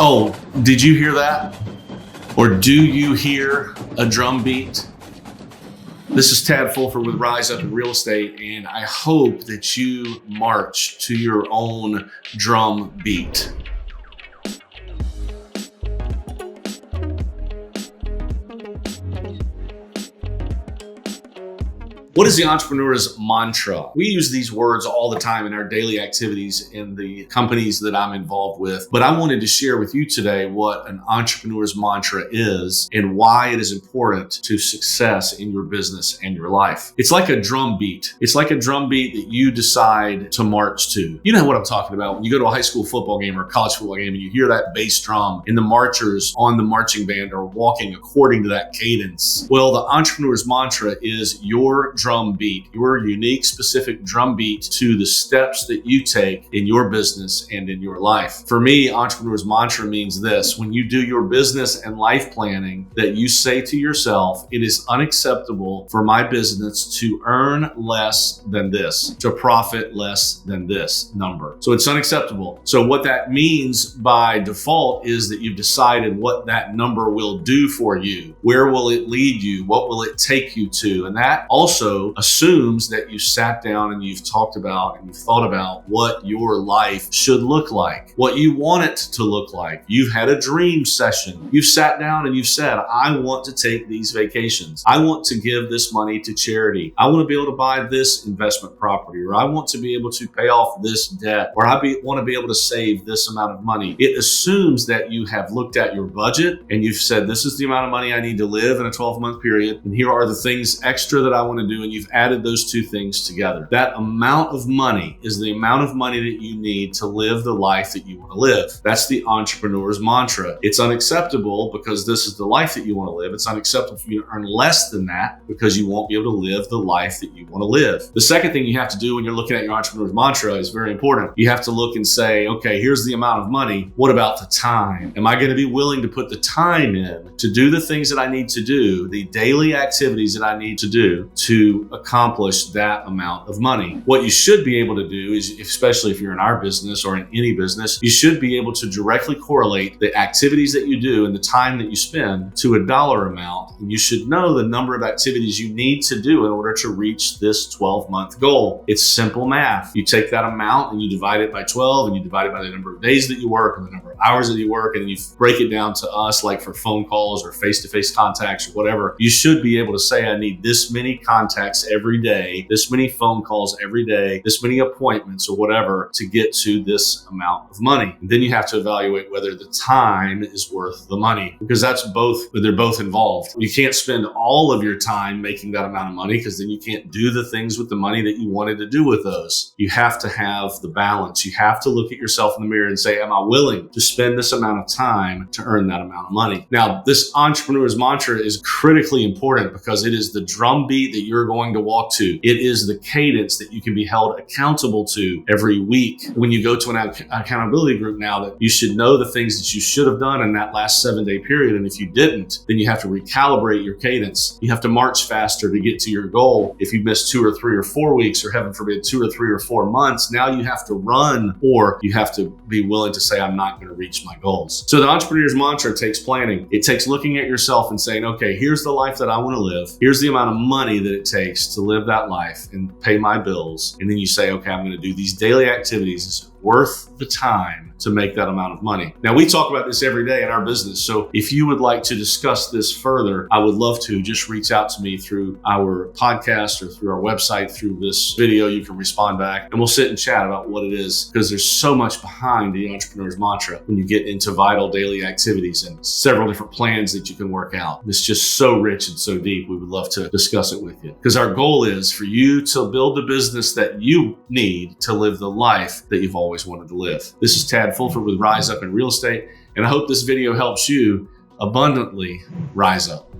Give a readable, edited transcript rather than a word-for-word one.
Oh, did you hear that? Or do you hear a drum beat? This is Tad Fulford with Rise Up in Real Estate, and I hope that you march to your own drum beat. What is the entrepreneur's mantra? We use these words all the time in our daily activities in the companies that I'm involved with, but I wanted to share with you today what an entrepreneur's mantra is and why it is important to success in your business and your life. It's like a drum beat. It's like a drum beat that you decide to march to. You know what I'm talking about. When you go to a high school football game or a college football game and you hear that bass drum and the marchers on the marching band are walking according to that cadence. Well, the entrepreneur's mantra is your drum beat, your unique, specific drum beat to the steps that you take in your business and in your life. For me, entrepreneur's mantra means this: when you do your business and life planning, that you say to yourself, it is unacceptable for my business to earn less than this, to profit less than this number. So it's unacceptable. So what that means by default is that you've decided what that number will do for you. Where will it lead you? What will it take you to? And that also assumes that you sat down and you've talked about and you've thought about what your life should look like, what you want it to look like. You've had a dream session. You've sat down and you've said, I want to take these vacations. I want to give this money to charity. I want to be able to buy this investment property, or I want to be able to pay off this debt, or want to be able to save this amount of money. It assumes that you have looked at your budget and you've said, this is the amount of money I need to live in a 12-month period, and here are the things extra that I want to do, and you've added those two things together. That amount of money is the amount of money that you need to live the life that you want to live. That's the entrepreneur's mantra. It's unacceptable because this is the life that you want to live. It's unacceptable for you to earn less than that because you won't be able to live the life that you want to live. The second thing you have to do when you're looking at your entrepreneur's mantra is very important. You have to look and say, okay, here's the amount of money. What about the time? Am I going to be willing to put the time in to do the things that I need to do, the daily activities that I need to do to accomplish that amount of money? What you should be able to do is, especially if you're in our business or in any business, you should be able to directly correlate the activities that you do and the time that you spend to a dollar amount. And you should know the number of activities you need to do in order to reach this 12-month goal. It's simple math. You take that amount and you divide it by 12, and you divide it by the number of days that you work and the number of hours that you work, and then you break it down to us, like for phone calls or face-to-face contacts or whatever. You should be able to say, I need this many contacts every day, this many phone calls every day, this many appointments or whatever to get to this amount of money. And then you have to evaluate whether the time is worth the money, because they're both involved. You can't spend all of your time making that amount of money, because then you can't do the things with the money that you wanted to do with those. You have to have the balance. You have to look at yourself in the mirror and say, am I willing to spend this amount of time to earn that amount of money? Now, this entrepreneur's mantra is critically important because it is the drum beat that you're going to walk to. It is the cadence that you can be held accountable to every week. When you go to an accountability group now, that you should know the things that you should have done in that last 7-day period. And if you didn't, then you have to recalibrate your cadence. You have to march faster to get to your goal. If you missed 2 or 3 or 4 weeks, or heaven forbid, 2 or 3 or 4 months, now you have to run, or you have to be willing to say, I'm not going to reach my goals. So the entrepreneur's mantra takes planning. It takes looking at yourself and saying, okay, here's the life that I want to live. Here's the amount of money that it takes to live that life and pay my bills. And then you say, okay, I'm going to do these daily activities. Is it worth the time to make that amount of money? Now, we talk about this every day in our business. So if you would like to discuss this further, I would love to. Just reach out to me through our podcast or through our website, through this video. You can respond back and we'll sit and chat about what it is, because there's so much behind the entrepreneur's mantra when you get into vital daily activities and several different plans that you can work out. It's just so rich and so deep. We would love to discuss it with you, because our goal is for you to build the business that you need to live the life that you've always wanted to live. This is Tad Fulford with Rise Up in Real Estate, and I hope this video helps you abundantly rise up.